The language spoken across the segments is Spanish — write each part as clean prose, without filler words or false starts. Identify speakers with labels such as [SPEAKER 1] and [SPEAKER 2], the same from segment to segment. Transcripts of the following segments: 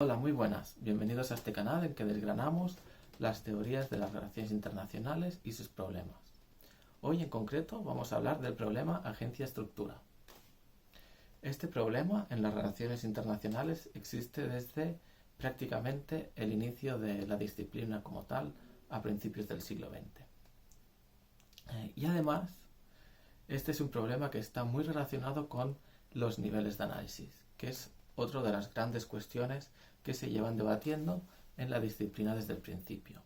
[SPEAKER 1] Hola, muy buenas. Bienvenidos a este canal en que desgranamos las teorías de las relaciones internacionales y sus problemas. Hoy en concreto vamos a hablar del problema agencia-estructura. Este problema en las relaciones internacionales existe desde prácticamente el inicio de la disciplina como tal a principios del siglo XX. Y además, este es un problema que está muy relacionado con los niveles de análisis, que es otra de las grandes cuestiones que se llevan debatiendo en la disciplina desde el principio.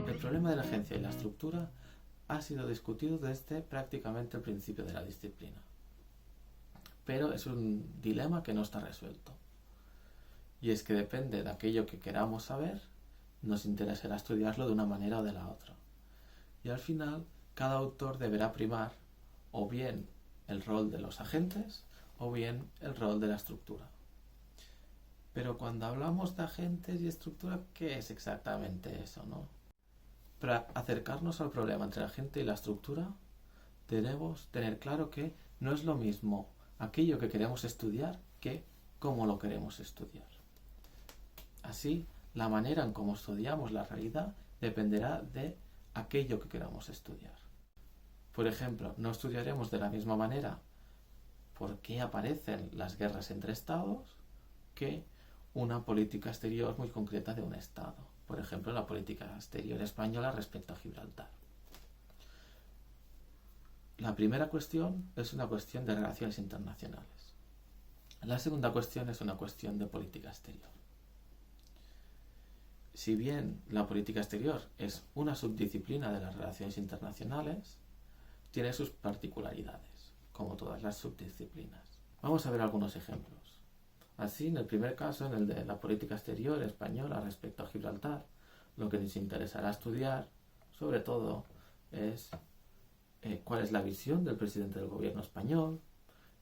[SPEAKER 1] El problema de la agencia y la estructura ha sido discutido desde prácticamente el principio de la disciplina, pero es un dilema que no está resuelto. Y es que depende de aquello que queramos saber, nos interesará estudiarlo de una manera o de la otra. Y al final, cada autor deberá primar o bien el rol de los agentes o bien el rol de la estructura. Pero cuando hablamos de agentes y estructura, ¿qué es exactamente eso, no? Para acercarnos al problema entre el agente y la estructura, debemos tener claro que no es lo mismo aquello que queremos estudiar que cómo lo queremos estudiar. Así, la manera en cómo estudiamos la realidad dependerá de aquello que queramos estudiar. Por ejemplo, no estudiaremos de la misma manera por qué aparecen las guerras entre estados que una política exterior muy concreta de un estado. Por ejemplo, la política exterior española respecto a Gibraltar. La primera cuestión es una cuestión de relaciones internacionales. La segunda cuestión es una cuestión de política exterior. Si bien la política exterior es una subdisciplina de las relaciones internacionales, tiene sus particularidades, como todas las subdisciplinas. Vamos a ver algunos ejemplos. Así, en el primer caso, en el de la política exterior española respecto a Gibraltar, lo que nos interesará estudiar, sobre todo, es cuál es la visión del presidente del gobierno español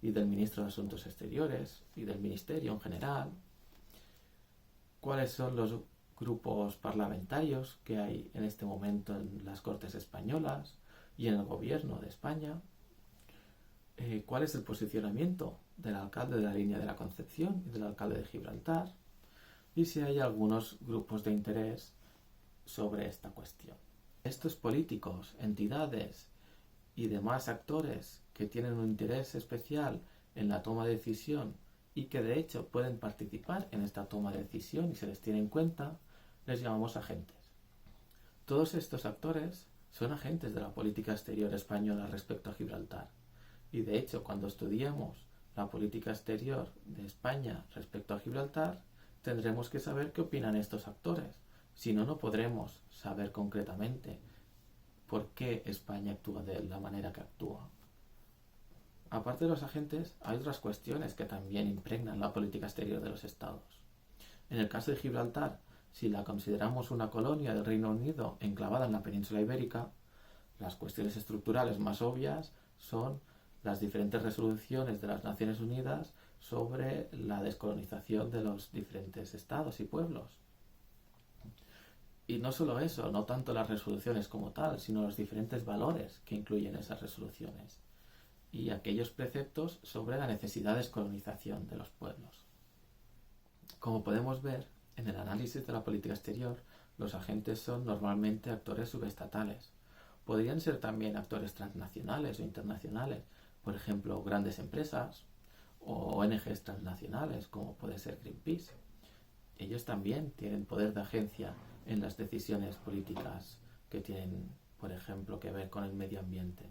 [SPEAKER 1] y del ministro de Asuntos Exteriores y del ministerio en general, cuáles son los grupos parlamentarios que hay en este momento en las Cortes españolas y en el gobierno de España, cuál es el posicionamiento del alcalde de la línea de la Concepción y del alcalde de Gibraltar, y si hay algunos grupos de interés sobre esta cuestión. Estos políticos, entidades y demás actores que tienen un interés especial en la toma de decisión y que de hecho pueden participar en esta toma de decisión y se les tiene en cuenta, les llamamos agentes. Todos estos actores son agentes de la política exterior española respecto a Gibraltar. Y de hecho, cuando estudiemos la política exterior de España respecto a Gibraltar, tendremos que saber qué opinan estos actores. Si no, no podremos saber concretamente por qué España actúa de la manera que actúa. Aparte de los agentes, hay otras cuestiones que también impregnan la política exterior de los estados. En el caso de Gibraltar, si la consideramos una colonia del Reino Unido enclavada en la península ibérica, las cuestiones estructurales más obvias son las diferentes resoluciones de las Naciones Unidas sobre la descolonización de los diferentes estados y pueblos. Y no solo eso, no tanto las resoluciones como tal, sino los diferentes valores que incluyen esas resoluciones y aquellos preceptos sobre la necesidad de descolonización de los pueblos. Como podemos ver, en el análisis de la política exterior, los agentes son normalmente actores subestatales. Podrían ser también actores transnacionales o internacionales, por ejemplo, grandes empresas o ONGs transnacionales, como puede ser Greenpeace. Ellos también tienen poder de agencia en las decisiones políticas que tienen, por ejemplo, que ver con el medio ambiente.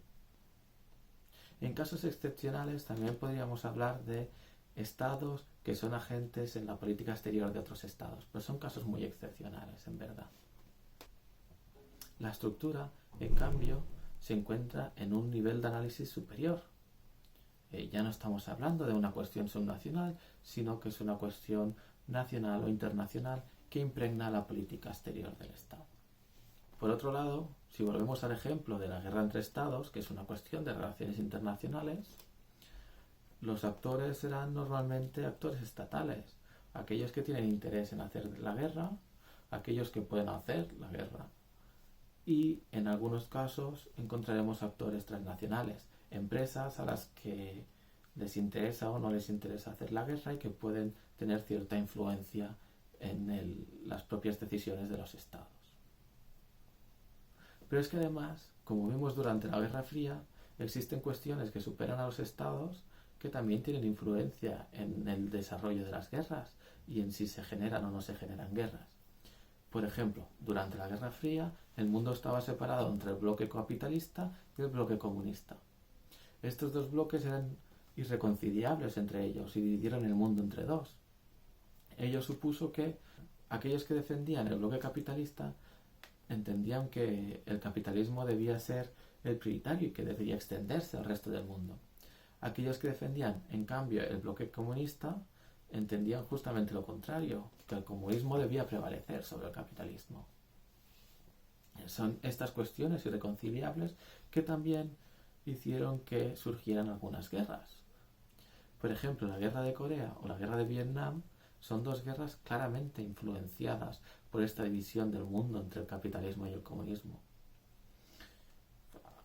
[SPEAKER 1] En casos excepcionales también podríamos hablar de estados que son agentes en la política exterior de otros estados, pero son casos muy excepcionales, en verdad. La estructura, en cambio, se encuentra en un nivel de análisis superior. Ya no estamos hablando de una cuestión subnacional, sino que es una cuestión nacional o internacional que impregna la política exterior del Estado. Por otro lado, si volvemos al ejemplo de la guerra entre estados, que es una cuestión de relaciones internacionales, los actores serán normalmente actores estatales, aquellos que tienen interés en hacer la guerra, aquellos que pueden hacer la guerra. Y en algunos casos encontraremos actores transnacionales, empresas a las que les interesa o no les interesa hacer la guerra y que pueden tener cierta influencia en las propias decisiones de los estados. Pero es que además, como vimos durante la Guerra Fría, existen cuestiones que superan a los estados que también tienen influencia en el desarrollo de las guerras y en si se generan o no se generan guerras. Por ejemplo, durante la Guerra Fría, el mundo estaba separado entre el bloque capitalista y el bloque comunista. Estos dos bloques eran irreconciliables entre ellos y dividieron el mundo entre dos. Ello supuso que aquellos que defendían el bloque capitalista entendían que el capitalismo debía ser el prioritario y que debería extenderse al resto del mundo. Aquellos que defendían, en cambio, el bloque comunista entendían justamente lo contrario, que el comunismo debía prevalecer sobre el capitalismo. Son estas cuestiones irreconciliables que también hicieron que surgieran algunas guerras. Por ejemplo, la guerra de Corea o la guerra de Vietnam son dos guerras claramente influenciadas por esta división del mundo entre el capitalismo y el comunismo.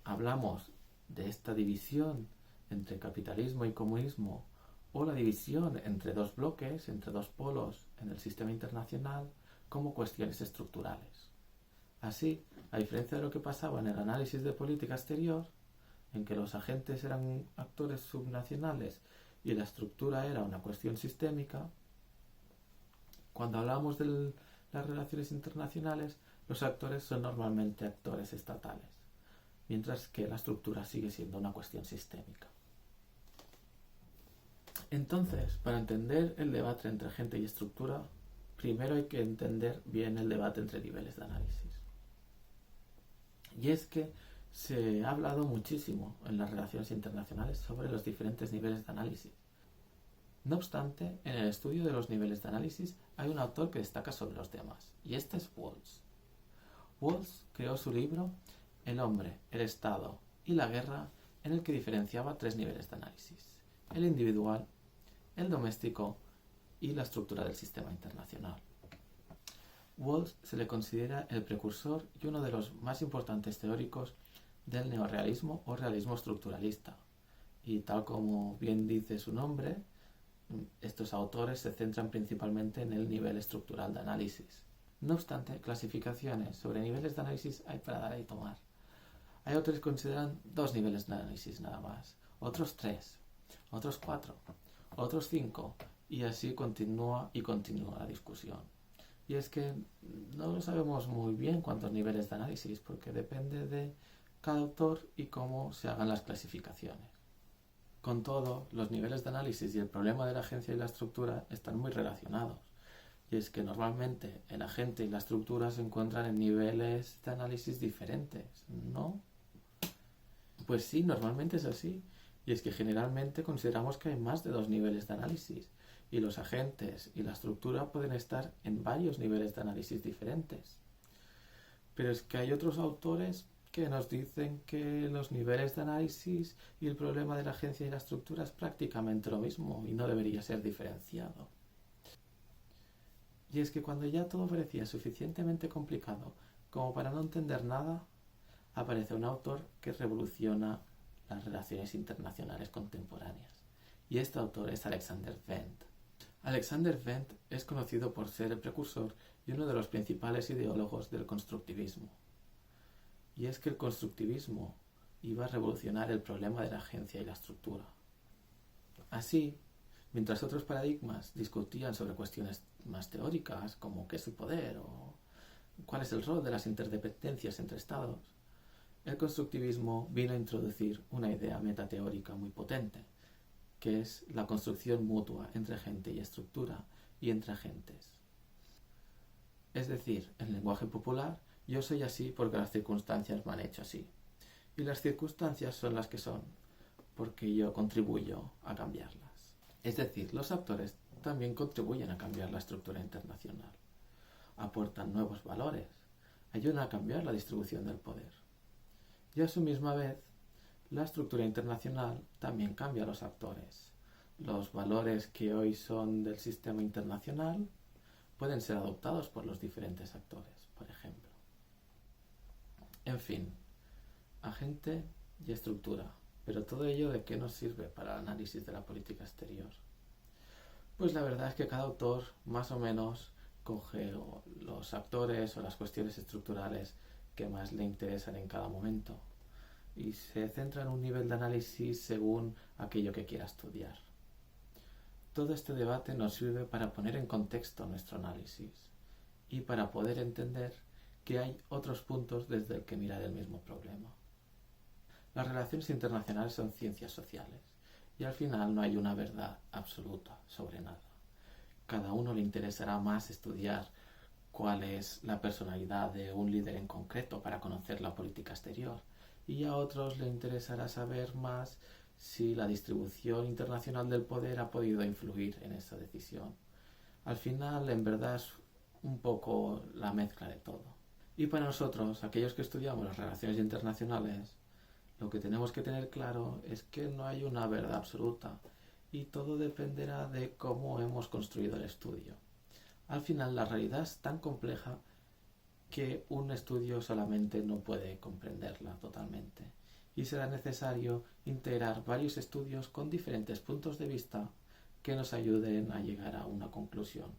[SPEAKER 1] Hablamos de esta división entre capitalismo y comunismo o la división entre dos bloques, entre dos polos en el sistema internacional como cuestiones estructurales. Así, a diferencia de lo que pasaba en el análisis de política exterior, en que los agentes eran actores subnacionales y la estructura era una cuestión sistémica, cuando hablamos de las relaciones internacionales, los actores son normalmente actores estatales, mientras que la estructura sigue siendo una cuestión sistémica. Entonces, para entender el debate entre agente y estructura, primero hay que entender bien el debate entre niveles de análisis. Y es que se ha hablado muchísimo en las relaciones internacionales sobre los diferentes niveles de análisis. No obstante, en el estudio de los niveles de análisis hay un autor que destaca sobre los demás, y este es Walls. Walls creó su libro El hombre, el Estado y la guerra, en el que diferenciaba tres niveles de análisis: el individual, el doméstico y la estructura del sistema internacional. Walls se le considera el precursor y uno de los más importantes teóricos del neorrealismo o realismo estructuralista, y tal como bien dice su nombre, estos autores se centran principalmente en el nivel estructural de análisis. No obstante, clasificaciones sobre niveles de análisis hay para dar y tomar. Hay autores que consideran 2 niveles de análisis nada más, otros 3, otros 4, otros 5, y así continúa la discusión. Y es que no lo sabemos muy bien cuántos niveles de análisis, porque depende de cada autor y cómo se hagan las clasificaciones. Con todo, los niveles de análisis y el problema de la agencia y la estructura están muy relacionados. Y es que normalmente el agente y la estructura se encuentran en niveles de análisis diferentes, ¿no? Pues sí, normalmente es así. Y es que generalmente consideramos que hay más de 2 niveles de análisis. Y los agentes y la estructura pueden estar en varios niveles de análisis diferentes. Pero es que hay otros autores que nos dicen que los niveles de análisis y el problema de la agencia y la estructura es prácticamente lo mismo y no debería ser diferenciado. Y es que cuando ya todo parecía suficientemente complicado como para no entender nada, aparece un autor que revoluciona las relaciones internacionales contemporáneas. Y este autor es Alexander Wendt. Alexander Wendt es conocido por ser el precursor y uno de los principales ideólogos del constructivismo. Y es que el constructivismo iba a revolucionar el problema de la agencia y la estructura. Así, mientras otros paradigmas discutían sobre cuestiones más teóricas, como qué es el poder o cuál es el rol de las interdependencias entre estados, el constructivismo vino a introducir una idea metateórica muy potente, que es la construcción mutua entre agente y estructura y entre agentes. Es decir, en lenguaje popular, yo soy así porque las circunstancias me han hecho así. Y las circunstancias son las que son, porque yo contribuyo a cambiarlas. Es decir, los actores también contribuyen a cambiar la estructura internacional. Aportan nuevos valores, ayudan a cambiar la distribución del poder. Y a su misma vez, la estructura internacional también cambia a los actores. Los valores que hoy son del sistema internacional pueden ser adoptados por los diferentes actores, por ejemplo. En fin, agente y estructura. Pero todo ello, ¿de qué nos sirve para el análisis de la política exterior? Pues la verdad es que cada autor más o menos coge los actores o las cuestiones estructurales que más le interesan en cada momento y se centra en un nivel de análisis según aquello que quiera estudiar. Todo este debate nos sirve para poner en contexto nuestro análisis y para poder entender que hay otros puntos desde el que mirar el mismo problema. Las relaciones internacionales son ciencias sociales y al final no hay una verdad absoluta sobre nada. Cada uno le interesará más estudiar cuál es la personalidad de un líder en concreto para conocer la política exterior y a otros le interesará saber más si la distribución internacional del poder ha podido influir en esa decisión. Al final, en verdad, es un poco la mezcla de todo. Y para nosotros, aquellos que estudiamos las relaciones internacionales, lo que tenemos que tener claro es que no hay una verdad absoluta y todo dependerá de cómo hemos construido el estudio. Al final, la realidad es tan compleja que un estudio solamente no puede comprenderla totalmente y será necesario integrar varios estudios con diferentes puntos de vista que nos ayuden a llegar a una conclusión.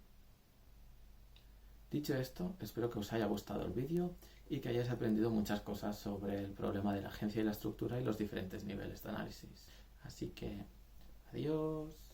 [SPEAKER 1] Dicho esto, espero que os haya gustado el vídeo y que hayáis aprendido muchas cosas sobre el problema de la agencia y la estructura y los diferentes niveles de análisis. Así que, adiós.